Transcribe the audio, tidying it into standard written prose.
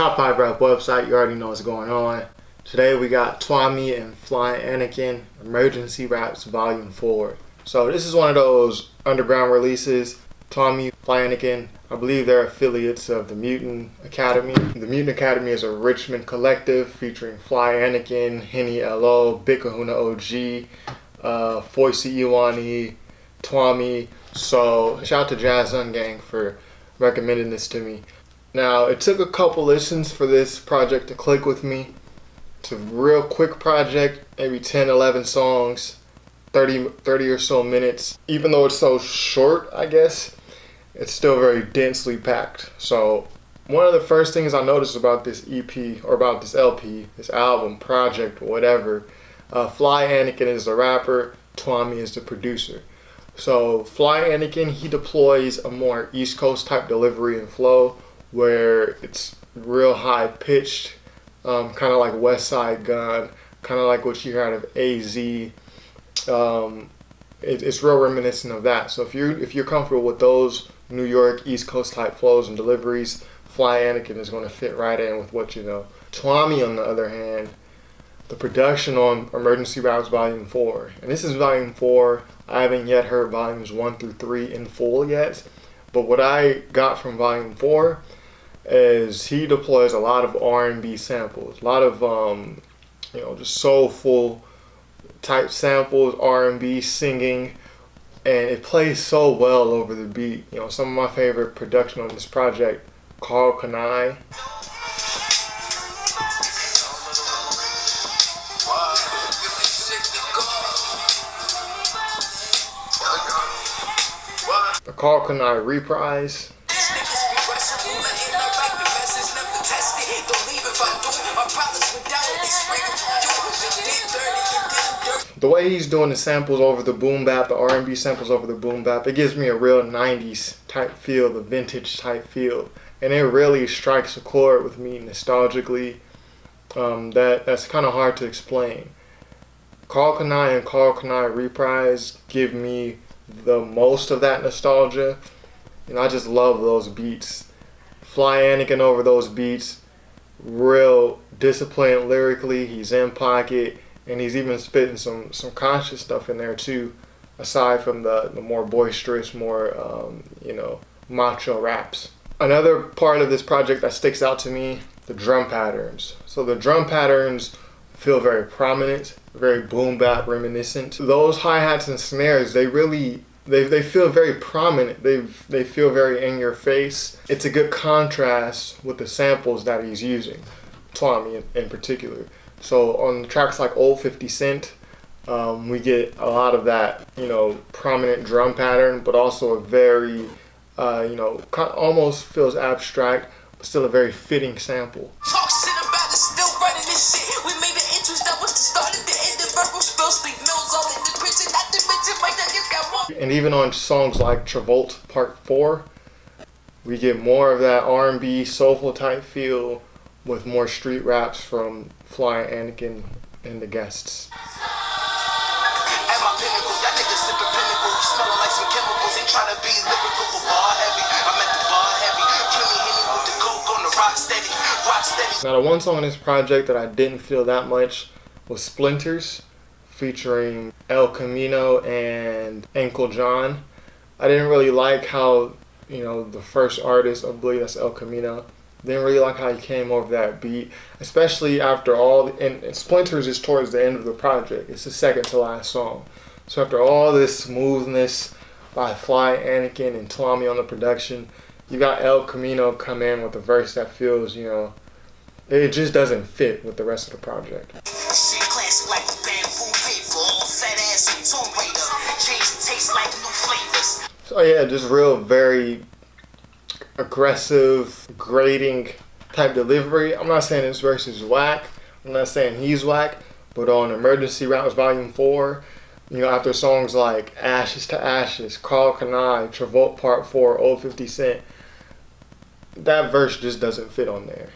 Top 5 Rap website. You already know what's going on. Today we got Tuamie and Fly Anakin Emergency Raps Volume 4. So this is one of those underground releases. Tuamie, Fly Anakin, I believe they're affiliates of the Mutant Academy. The Mutant Academy is a Richmond collective featuring Fly Anakin, Henny L.O., Big Kahuna OG, Foisey Iwani, Tuamie. So shout out to Jazz Gang for recommending this to me. Now it took a couple listens for this project to click with me. It's a real quick project, maybe 10-11 songs, 30 or so minutes. Even though it's so short, I guess, it's still very densely packed. So one of the first things I noticed about this EP, or about this LP, this album, project, whatever, Fly Anakin is the rapper, Tuamie is the producer. So Fly Anakin, he deploys a more East Coast type delivery and flow where it's real high pitched, kind of like West Side Gun, kind of like what you hear out of AZ. It's real reminiscent of that. So if you're comfortable with those New York East Coast type flows and deliveries, Fly Anakin is going to fit right in with what you know. Tuamie, on the other hand, the production on Emergency Raps Volume 4, and this is Volume 4. I haven't yet heard Volumes 1 through 3 in full yet, but what I got from Volume 4 is he deploys a lot of R&B samples, a lot of just soulful type samples, R&B singing, and it plays so well over the beat. You know, some of my favorite production on this project, KANI. The KANI reprise. The way he's doing the samples over the boom bap, the R&B samples over the boom bap, it gives me a real 90s type feel, the vintage type feel. And it really strikes a chord with me nostalgically. That's kind of hard to explain. KANI and KANI reprise give me the most of that nostalgia. And I just love those beats. Fly Anakin over those beats, real disciplined lyrically, he's in pocket. And he's even spitting some conscious stuff in there too, aside from the more boisterous, more macho raps. Another part of this project that sticks out to me, the drum patterns. So the drum patterns feel very prominent, very boom bap reminiscent. Those hi-hats and snares, they feel very prominent. They feel very in your face. It's a good contrast with the samples that he's using, Tuamie in particular. So on tracks like Old 50 Cent, we get a lot of that, prominent drum pattern, but also a very, almost feels abstract, but still a very fitting sample. Talk shit about it, still running this shit. We made the entrance, that was the start of the end of verbal spill, sleep mills all in the prison, not to mention my nuggets got more. And even on songs like TRAVOLT Part 4, we get more of that R&B soulful type feel with more street raps from Fly Anakin and the guests. Now the one song on this project that I didn't feel that much was SPLINTERS, featuring ELCAMINO and ANKLEJOHN. I didn't really like how, the first artist, I believe that's ELCAMINO, didn't really like how he came over that beat, especially after all, and SPLINTERS is towards the end of the project. It's the second to last song. So after all this smoothness by Fly Anakin and Tuamie on the production, you got ELCAMINO come in with a verse that feels, it just doesn't fit with the rest of the project. So yeah, just real, very aggressive, grating type delivery. I'm not saying this verse is whack. I'm not saying he's whack. But on Emergency Raps Volume 4, after songs like Ashes to Ashes, KANI, TRAVOLT Part 4, Old 50 Cent, that verse just doesn't fit on there.